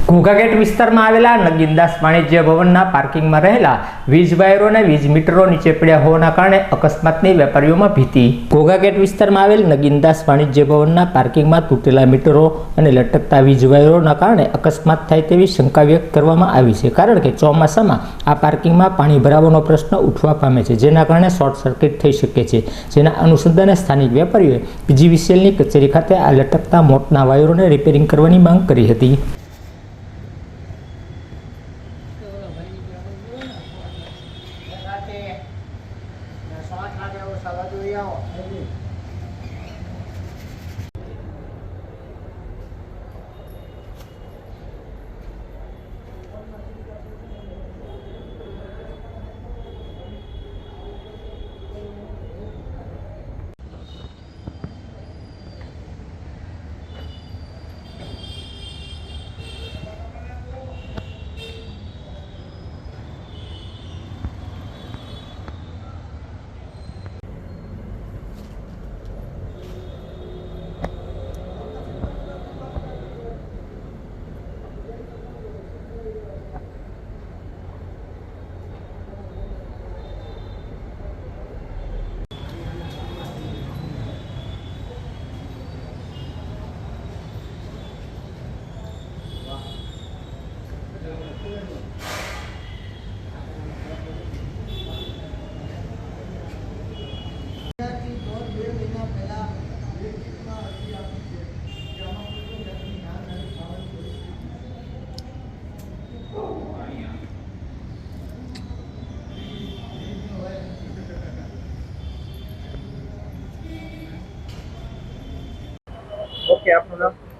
ઘોઘાગેટ વિસ્તારમાં આવેલા નગીનદાસ વાણિજ્ય ભવનના પાર્કિંગમાં રહેલા વીજ વાયરો અને વીજ મીટરો નીચે પડ્યા હોવાના કારણે અકસ્માતની વેપારીઓમાં ભીતિ। ઘોઘાગેટ વિસ્તારમાં આવેલ નગીનદાસ વાણિજ્ય ભવનના પાર્કિંગમાં તૂટેલા મીટરો અને લટકતા વીજ વાયરોના કારણે અકસ્માત થાય તેવી શંકા વ્યક્ત કરવામાં આવી છે, કારણ કે ચોમાસામાં આ પાર્કિંગમાં પાણી ભરાવાનો પ્રશ્ન ઉઠવા પામે છે, જેના કારણે શોર્ટ સર્કિટ થઈ શકે છે। જેના અનુસંધાને સ્થાનિક વેપારીઓએ પીજીવીસીએલની કચેરી ખાતે આ લટકતા મોટના વાયરોને રિપેરિંગ કરવાની માંગ કરી હતી।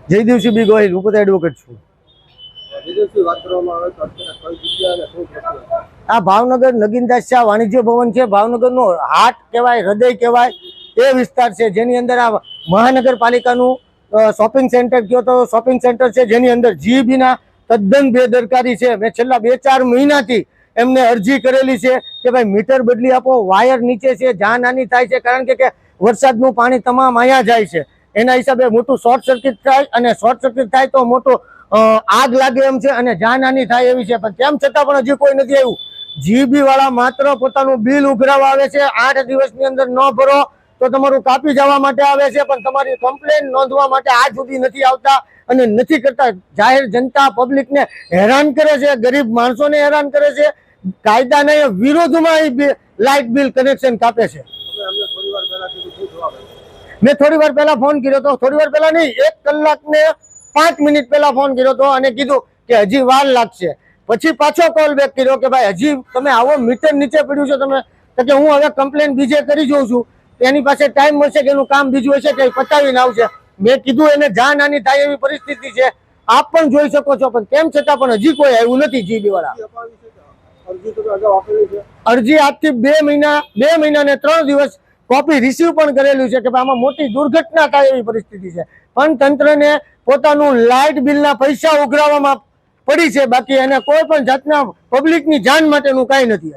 જયદેવસિંહ બી ગોહિલ હું પોતે એડવોકેટ છું। આ ભાવનગર નગીનદાસ શાહ વાણિજ્ય ભવન છે, ભાવનગરનો હાટ કહેવાય, હૃદય કહેવાય એ વિસ્તાર છે, જેની અંદર આ મહાનગરપાલિકાનું શોપિંગ સેન્ટર કયો તો શોપિંગ સેન્ટર છે, જેની અંદર જીબીના તદ્દન બેદરકારી છે। મેં છેલ્લા 2-4 મહિનાથી એમને અરજી કરેલી છે કે ભાઈ મીટર બદલી આપો, વાયર નીચે છે, જાનહાની થાય છે, કારણ કે વરસાદનું પાણી તમામ અહીંયા જાય છે, એના હિસાબે મોટું શોર્ટ સર્કિટ થાય અને શોર્ટ સર્કિટ થાય તો મોટો આગ લાગે એમ છે અને જાનહાની થાય એવી છે, પણ તેમ છતાં પણ હજી કોઈ નથી આવ્યું। જીબી વાળા માત્ર પોતાનું બિલ ઉઘરાવવા આવે છે, 8 દિવસની અંદર ન ભરો તો તમારું કાપી જવા માટે આવે છે, પણ તમારી કમ્પ્લેન નોંધવા માટે આજ સુધી નથી આવતા અને નથી કરતા। જાહેર જનતા પબ્લિકને હેરાન કરે છે, ગરીબ માણસોને હેરાન કરે છે, કાયદાના વિરોધમાં લાઇટ બિલ કનેક્શન કાપે છે। મેં થોડી વાર પહેલા ફોન કર્યો હતો, થોડી વાર પહેલા નહીં, 1 કલાક ને 5 મિનિટ પહેલા ફોન કર્યો હતો અને કીધું કે હજી વાર લાગશે। પછી પાછો કોલ બેક કર્યો કે ભાઈ હજી તમે આવો, મીટર નીચે પડ્યું છે, તમે કે હું હવે કમ્પ્લેન બીજે કરી જોઉં છું, એની પાસે ટાઈમ મળશે કે એનું કામ બીજું હશે કે પતાવીને આવશે। મેં કીધું એને જાનહાની થાય એવી પરિસ્થિતિ છે, આપ પણ જોઈ શકો છો, પણ તેમ છતાં પણ હજી કોઈ આવ્યું નથી જીબી વાળા। અરજી આજથી 2 મહિના ને 3 દિવસ કોપી રિસીવ પણ કરેલું છે કે આમાં મોટી દુર્ઘટના થાય એવી પરિસ્થિતિ છે, પણ તંત્રને પોતાનું લાઇટ બિલના પૈસા ઉઘરાવવામાં પડી છે, બાકી એને કોઈ પણ જાતના પબ્લિકની જાન માટેનું કાંઈ નથી।